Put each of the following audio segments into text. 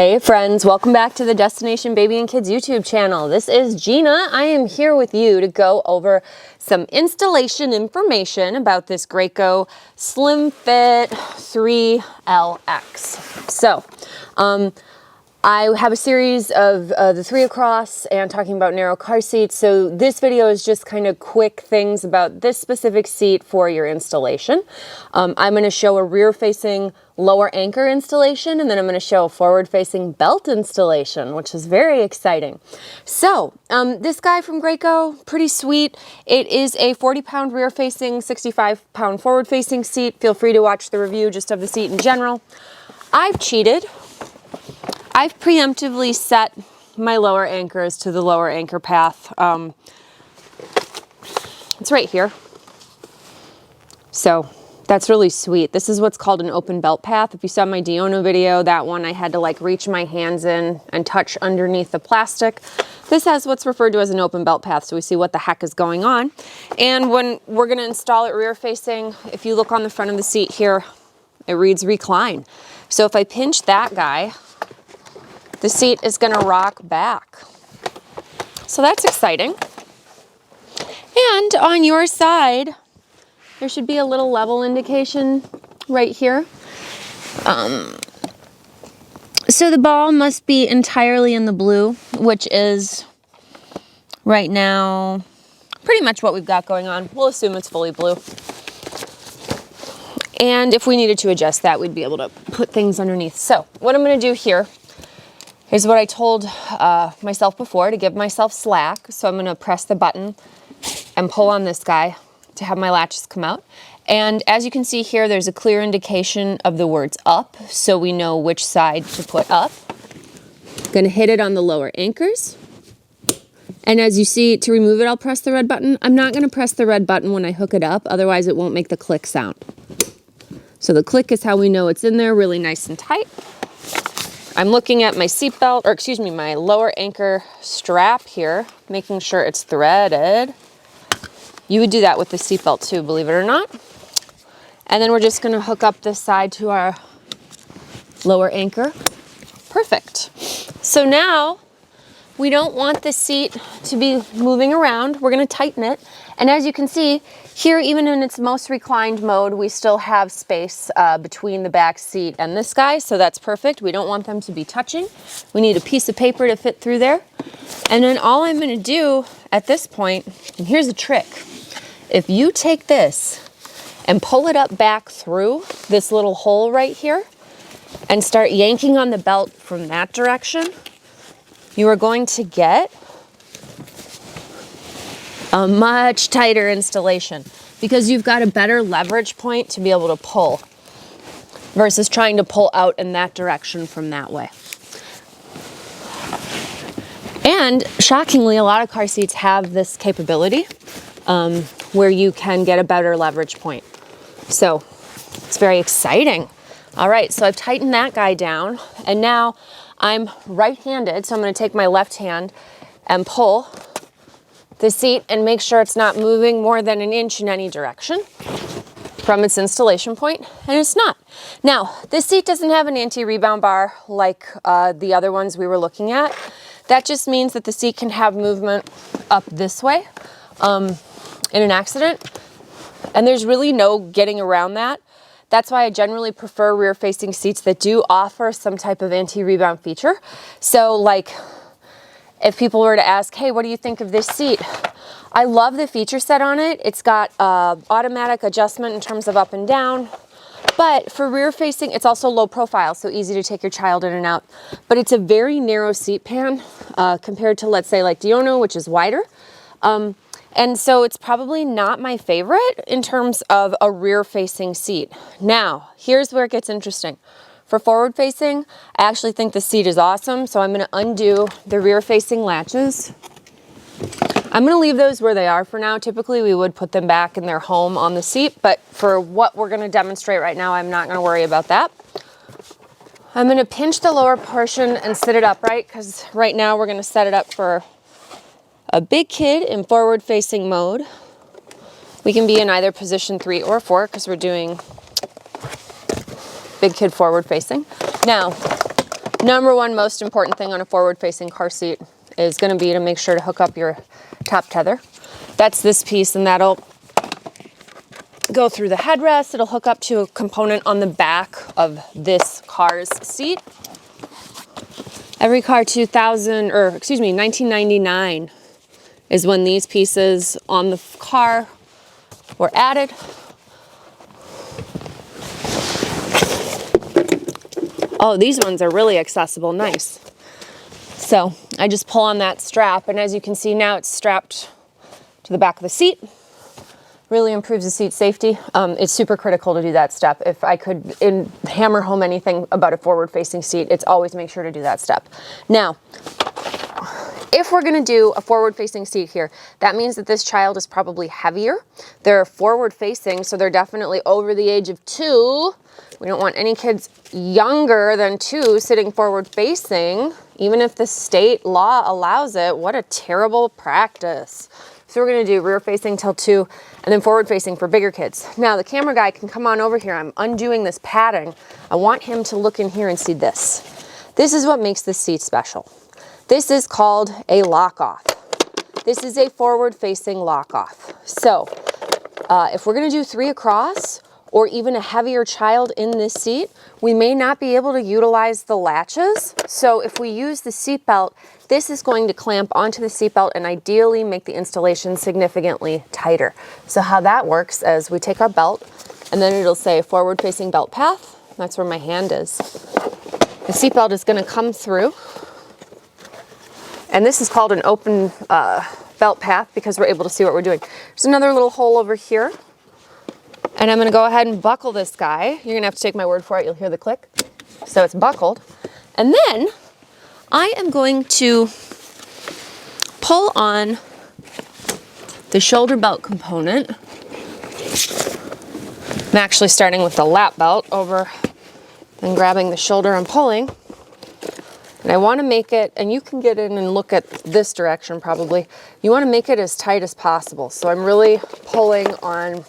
Hey friends, welcome back to the Destination Baby and Kids YouTube channel. This is Gina. I am here with you to go over some installation information about this Graco SlimFit 3LX. So, I have a series of the 3 across and talking about narrow car seats. So this video is just kind of quick things about this specific seat for your installation. I'm going to show a rear-facing lower anchor installation, and then I'm going to show a forward-facing belt installation, which is very exciting. So this guy from Graco, pretty sweet. It is a 40-pound rear-facing, 65-pound forward-facing seat. Feel free to watch the review just of the seat in general. I've cheated. I've preemptively set my lower anchors to the lower anchor path. It's right here. So that's really sweet. This is what's called an open belt path. If you saw my Diono video, that one I had to like reach my hands in and touch underneath the plastic. This has what's referred to as an open belt path, so we see what the heck is going on. And when we're gonna install it rear facing, if you look on the front of the seat here, it reads recline. So if I pinch that guy, the seat is going to rock back. So that's exciting. And on your side, there should be a little level indication right here. So the ball must be entirely in the blue, which is right now pretty much what we've got going on. We'll assume it's fully blue. And if we needed to adjust that, we'd be able to put things underneath. So what I'm going to do here is what I told myself before, to give myself slack. So I'm gonna press the button and pull on this guy to have my latches come out. And as you can see here, there's a clear indication of the words up, so we know which side to put up. Gonna hit it on the lower anchors. And as you see, to remove it, I'll press the red button. I'm not gonna press the red button when I hook it up, otherwise it won't make the click sound. So the click is how we know it's in there, really nice and tight. I'm looking at my seat belt, or excuse me, my lower anchor strap here, making sure it's threaded. You would do that with the seat belt too, believe it or not. And then we're just gonna hook up this side to our lower anchor. Perfect. So now we don't want the seat to be moving around. We're gonna tighten it. And as you can see, here, even in its most reclined mode, we still have space between the back seat and this guy, so that's perfect. We don't want them to be touching. We need a piece of paper to fit through there. And then all I'm gonna do at this point, and here's a trick. If you take this and pull it up back through this little hole right here and start yanking on the belt from that direction, you are going to get a much tighter installation because you've got a better leverage point to be able to pull versus trying to pull out in that direction from that way. And shockingly, a lot of car seats have this capability where you can get a better leverage point. So it's very exciting. All right, so I've tightened that guy down, and now I'm right-handed, so I'm going to take my left hand and pull the seat and make sure it's not moving more than an inch in any direction from its installation point, and it's not. Now, this seat doesn't have an anti-rebound bar like the other ones we were looking at. That just means that the seat can have movement up this way in an accident, and there's really no getting around that. That's why I generally prefer rear-facing seats that do offer some type of anti-rebound feature. So like, if people were to ask, hey, what do you think of this seat? I love the feature set on it. It's got automatic adjustment in terms of up and down. But for rear facing, it's also low profile, so easy to take your child in and out. But it's a very narrow seat pan compared to, let's say, like Diono, which is wider. And so it's probably not my favorite in terms of a rear facing seat. Now, here's where it gets interesting. For forward facing, I actually think the seat is awesome, so I'm gonna undo the rear facing latches. I'm gonna leave those where they are for now. Typically we would put them back in their home on the seat, but for what we're gonna demonstrate right now, I'm not gonna worry about that. I'm gonna pinch the lower portion and sit it upright, because right now we're gonna set it up for a big kid in forward facing mode. We can be in either position 3 or 4 because we're doing big kid forward facing. Now, Number one most important thing on a forward-facing car seat is going to be to make sure to hook up your top tether. That's this piece, and that'll go through the headrest. It'll hook up to a component on the back of this car's seat. Every car 1999 is when these pieces on the car were added. Oh, these ones are really accessible, nice. So I just pull on that strap, and as you can see now, it's strapped to the back of the seat. Really improves the seat safety. It's super critical to do that step. If I could hammer home anything about a forward-facing seat, it's always make sure to do that step. Now, if we're gonna do a forward-facing seat here, that means that this child is probably heavier. They're forward-facing, so they're definitely over the age of 2. We don't want any kids younger than 2 sitting forward-facing, even if the state law allows it. What a terrible practice. So we're gonna do rear-facing till 2, and then forward-facing for bigger kids. Now the camera guy can come on over here. I'm undoing this padding. I want him to look in here and see this. This is what makes this seat special. This is called a lock-off. This is a forward-facing lock-off. So if we're gonna do 3 across, or even a heavier child in this seat, we may not be able to utilize the latches. So if we use the seatbelt, this is going to clamp onto the seatbelt and ideally make the installation significantly tighter. So how that works is we take our belt, and then it'll say forward-facing belt path. That's where my hand is. The seatbelt is gonna come through, and this is called an open belt path because we're able to see what we're doing. There's another little hole over here. And I'm gonna go ahead and buckle this guy. You're gonna have to take my word for it. You'll hear the click. So it's buckled. And then I am going to pull on the shoulder belt component. I'm actually starting with the lap belt over and grabbing the shoulder and pulling. And I wanna make it, and you can get in and look at this direction probably. You wanna make it as tight as possible. So I'm really pulling on,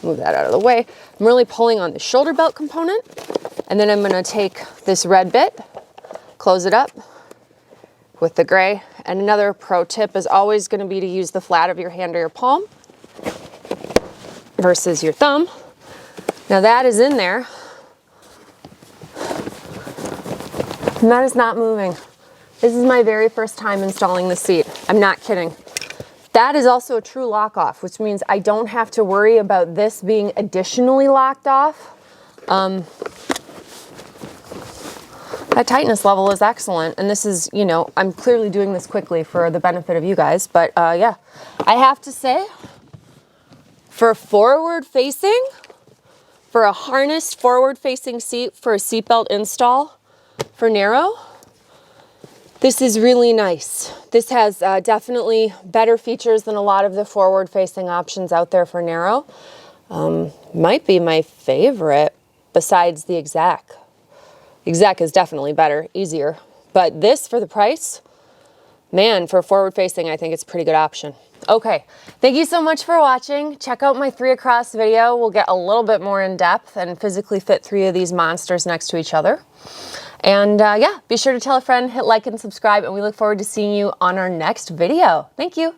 move that out of the way. I'm really pulling on the shoulder belt component, and then I'm gonna take this red bit, close it up with the gray. And another pro tip is always gonna be to use the flat of your hand or your palm versus your thumb. Now that is in there, and that is not moving. This is my very first time installing the seat. I'm not kidding. That is also a true lock off, which means I don't have to worry about this being additionally locked off. That tightness level is excellent. And this is, you know, I'm clearly doing this quickly for the benefit of you guys, but yeah, I have to say, for forward facing, for a harnessed forward facing seat for a seatbelt install for narrow, this is really nice. This has definitely better features than a lot of the forward-facing options out there for narrow. Might be my favorite besides the exec. Exec is definitely better, easier. But this, for the price, man, for forward-facing, I think it's a pretty good option. Okay, thank you so much for watching. Check out my 3 across video. We'll get a little bit more in depth and physically fit 3 of these monsters next to each other. And yeah, be sure to tell a friend, hit like and subscribe, and we look forward to seeing you on our next video. Thank you.